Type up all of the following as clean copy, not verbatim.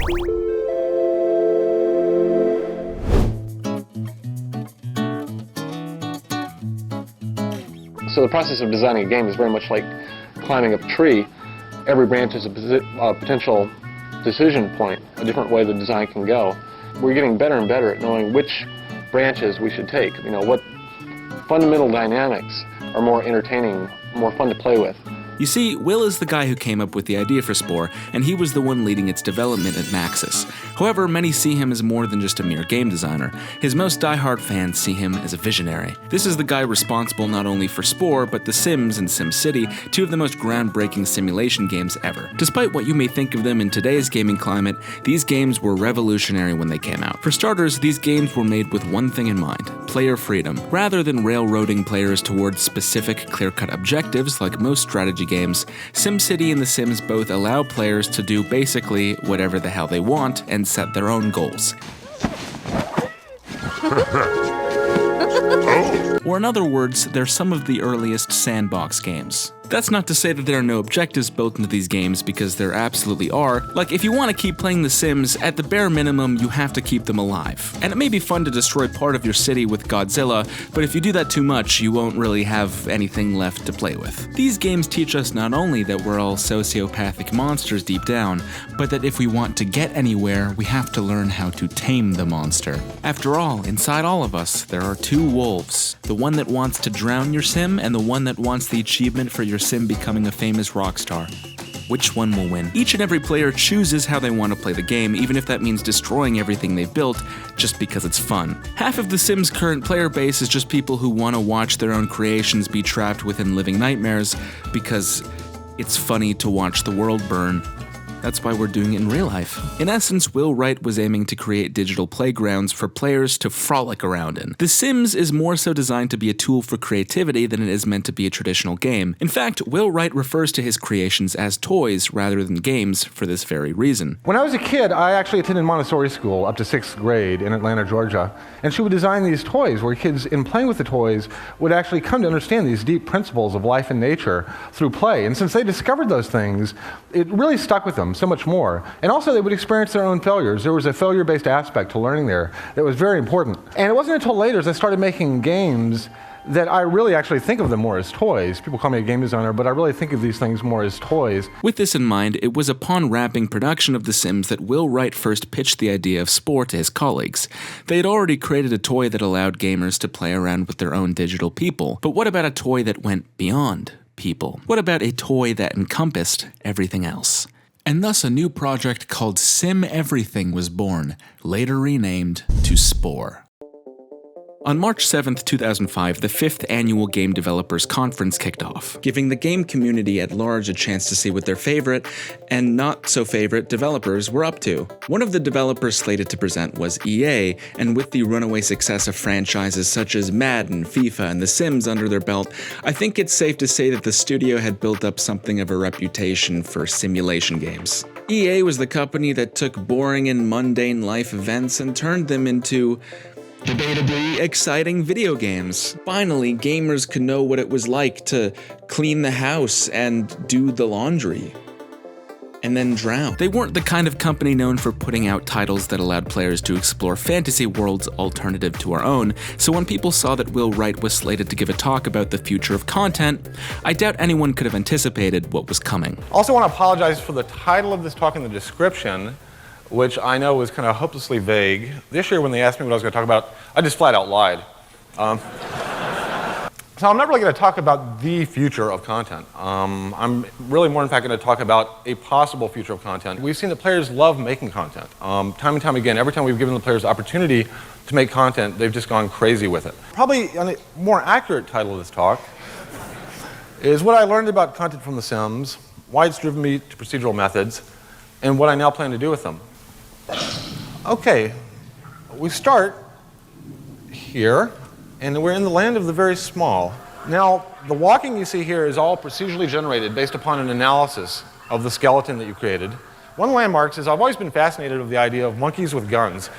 So the process of designing a game is very much like climbing a tree. Every branch is a potential decision point, a different way the design can go. We're getting better and better at knowing which branches we should take. You know, what fundamental dynamics are more entertaining, more fun to play with. You see, Will is the guy who came up with the idea for Spore, and he was the one leading its development at Maxis. However, many see him as more than just a mere game designer. His most die-hard fans see him as a visionary. This is the guy responsible not only for Spore, but The Sims and SimCity, two of the most groundbreaking simulation games ever. Despite what you may think of them in today's gaming climate, these games were revolutionary when they came out. For starters, these games were made with one thing in mind: player freedom. Rather than railroading players towards specific, clear-cut objectives like most strategy games, SimCity and The Sims both allow players to do basically whatever the hell they want and set their own goals. Or in other words, they're some of the earliest sandbox games. That's not to say that there are no objectives built into these games, because there absolutely are. Like, if you want to keep playing The Sims, at the bare minimum, you have to keep them alive. And it may be fun to destroy part of your city with Godzilla, but if you do that too much, you won't really have anything left to play with. These games teach us not only that we're all sociopathic monsters deep down, but that if we want to get anywhere, we have to learn how to tame the monster. After all, inside all of us, there are two wolves. The one that wants to drown your sim, and the one that wants the achievement for your sim becoming a famous rock star. Which one will win? Each and every player chooses how they want to play the game, even if that means destroying everything they've built just because it's fun. Half of The Sims' current player base is just people who want to watch their own creations be trapped within living nightmares because it's funny to watch the world burn. That's why we're doing it in real life. In essence, Will Wright was aiming to create digital playgrounds for players to frolic around in. The Sims is more so designed to be a tool for creativity than it is meant to be a traditional game. In fact, Will Wright refers to his creations as toys rather than games for this very reason. When I was a kid, I actually attended Montessori school up to 6th grade in Atlanta, Georgia. And she would design these toys where kids, in playing with the toys, would actually come to understand these deep principles of life and nature through play. And since they discovered those things, it really stuck with them so much more. And also they would experience their own failures. There was a failure-based aspect to learning there that was very important. And it wasn't until later as I started making games that I really actually think of them more as toys. People call me a game designer, but I really think of these things more as toys. With this in mind, it was upon wrapping production of The Sims that Will Wright first pitched the idea of Spore to his colleagues. They had already created a toy that allowed gamers to play around with their own digital people. But what about a toy that went beyond people? What about a toy that encompassed everything else? And thus a new project called Sim Everything was born, later renamed to Spore. On March 7th, 2005, the 5th Annual Game Developers Conference kicked off, giving the game community at large a chance to see what their favorite, and not-so-favorite, developers were up to. One of the developers slated to present was EA, and with the runaway success of franchises such as Madden, FIFA, and The Sims under their belt, I think it's safe to say that the studio had built up something of a reputation for simulation games. EA was the company that took boring and mundane life events and turned them into debatably exciting video games. Finally, gamers could know what it was like to clean the house and do the laundry. And then drown. They weren't the kind of company known for putting out titles that allowed players to explore fantasy worlds alternative to our own, so when people saw that Will Wright was slated to give a talk about the future of content, I doubt anyone could have anticipated what was coming. Also want to apologize for the title of this talk in the description, which I know was kind of hopelessly vague. This year when they asked me what I was going to talk about, I just flat out lied. So I'm not really going to talk about the future of content. I'm really more in fact going to talk about a possible future of content. We've seen that players love making content. Time and time again, every time we've given the players the opportunity to make content, they've just gone crazy with it. Probably a more accurate title of this talk is what I learned about content from The Sims, why it's driven me to procedural methods, and what I now plan to do with them. Okay, we start here, and we're in the land of the very small. Now, the walking you see here is all procedurally generated based upon an analysis of the skeleton that you created. One of the landmarks is I've always been fascinated with the idea of monkeys with guns.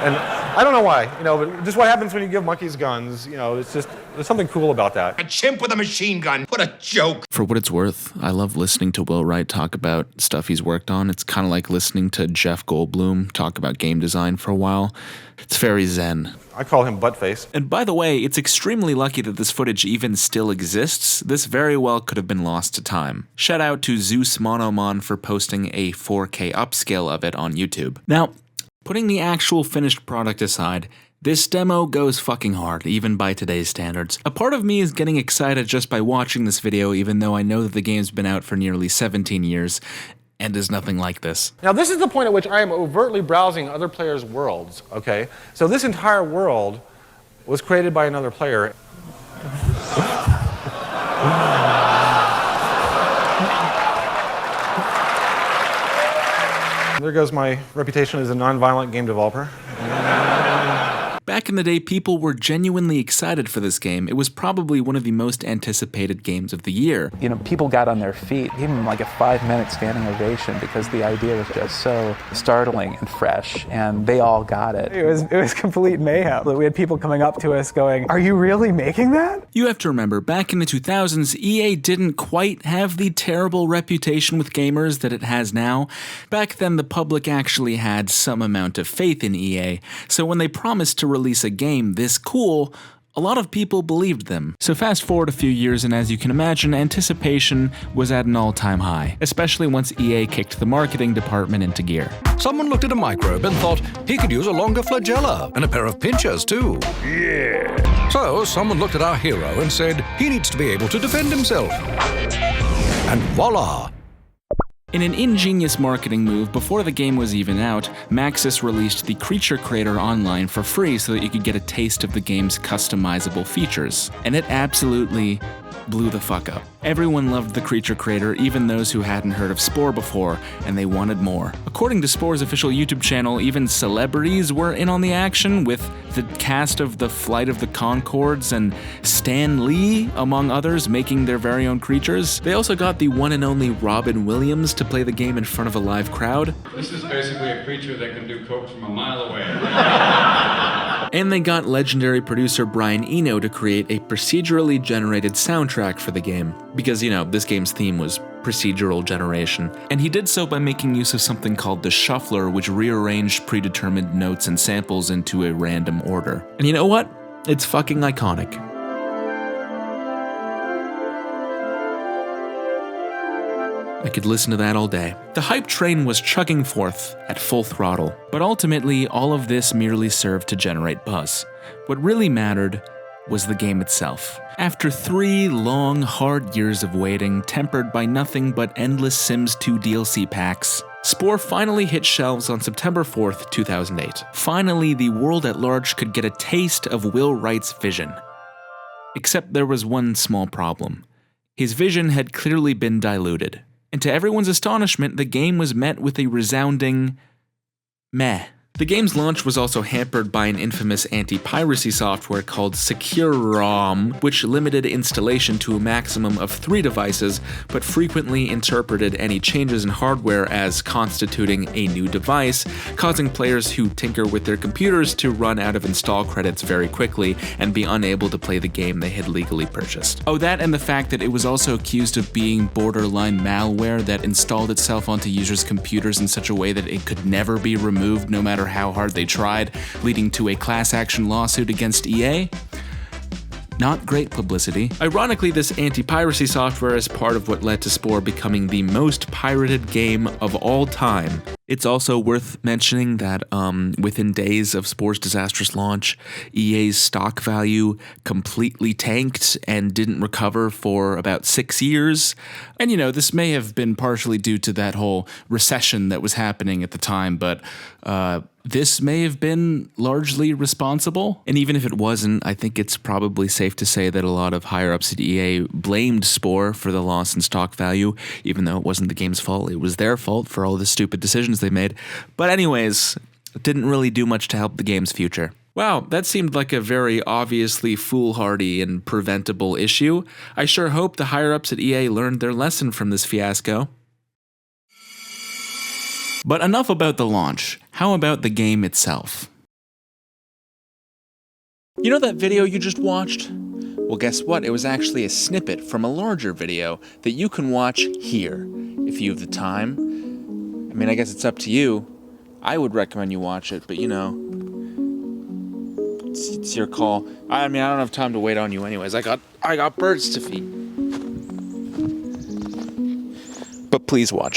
And I don't know why, but just what happens when you give monkeys guns, there's something cool about that. A chimp with a machine gun. What a joke. For what it's worth, I love listening to Will Wright talk about stuff he's worked on. It's kind of like listening to Jeff Goldblum talk about game design for a while. It's very zen. I call him Buttface. And by the way, it's extremely lucky that this footage even still exists. This very well could have been lost to time. Shout out to Zeus Monomon for posting a 4K upscale of it on YouTube. Now, putting the actual finished product aside, this demo goes fucking hard, even by today's standards. A part of me is getting excited just by watching this video, even though I know that the game's been out for nearly 17 years, and is nothing like this. Now, this is the point at which I am overtly browsing other players' worlds, okay? So this entire world was created by another player. There goes my reputation as a non-violent game developer. Back in the day, people were genuinely excited for this game. It was probably one of the most anticipated games of the year. People got on their feet, even like a 5-minute standing ovation, because the idea was just so startling and fresh, and they all got it. It was complete mayhem. We had people coming up to us going, "Are you really making that?" You have to remember, back in the 2000s, EA didn't quite have the terrible reputation with gamers that it has now. Back then, the public actually had some amount of faith in EA, so when they promised to release a game this cool, a lot of people believed them. So fast forward a few years, and as you can imagine, anticipation was at an all-time high, especially once EA kicked the marketing department into gear. Someone looked at a microbe and thought he could use a longer flagella and a pair of pinchers too. Yeah. So someone looked at our hero and said he needs to be able to defend himself. And voila! In an ingenious marketing move, before the game was even out, Maxis released the Creature Creator online for free so that you could get a taste of the game's customizable features. And it absolutely blew the fuck up. Everyone loved the Creature Creator, even those who hadn't heard of Spore before, and they wanted more. According to Spore's official YouTube channel, even celebrities were in on the action, with the cast of The Flight of the Conchords and Stan Lee, among others, making their very own creatures. They also got the one and only Robin Williams to play the game in front of a live crowd. This is basically a creature that can do coke from a mile away. And they got legendary producer Brian Eno to create a procedurally generated soundtrack for the game. Because, this game's theme was procedural generation. And he did so by making use of something called the shuffler, which rearranged predetermined notes and samples into a random order. And you know what? It's fucking iconic. I could listen to that all day. The hype train was chugging forth at full throttle, but ultimately all of this merely served to generate buzz. What really mattered was the game itself. After 3 long, hard years of waiting, tempered by nothing but endless Sims 2 DLC packs, Spore finally hit shelves on September 4th, 2008. Finally, the world at large could get a taste of Will Wright's vision. Except there was one small problem. His vision had clearly been diluted. And to everyone's astonishment, the game was met with a resounding meh. The game's launch was also hampered by an infamous anti-piracy software called SecureROM, which limited installation to a maximum of 3 devices, but frequently interpreted any changes in hardware as constituting a new device, causing players who tinker with their computers to run out of install credits very quickly and be unable to play the game they had legally purchased. Oh, that and the fact that it was also accused of being borderline malware that installed itself onto users' computers in such a way that it could never be removed no matter how hard they tried, leading to a class action lawsuit against EA? Not great publicity. Ironically, this anti-piracy software is part of what led to Spore becoming the most pirated game of all time. It's also worth mentioning that within days of Spore's Disastrous launch, EA's stock value completely tanked and didn't recover for about 6 years. And this may have been partially due to that whole recession that was happening at the time, but this may have been largely responsible. And even if it wasn't, I think it's probably safe to say that a lot of higher-ups at EA blamed Spore for the loss in stock value, even though it wasn't the game's fault. It was their fault for all the stupid decisions they made. But anyways, it didn't really do much to help the game's future. Wow, that seemed like a very obviously foolhardy and preventable issue. I sure hope the higher-ups at EA learned their lesson from this fiasco. But enough about the launch. How about the game itself? You know that video you just watched? Well, guess what? It was actually a snippet from a larger video that you can watch here, if you have the time. I mean, I guess it's up to you. I would recommend you watch it, but you know, it's your call. I mean, I don't have time to wait on you anyways. I got birds to feed. But please watch it.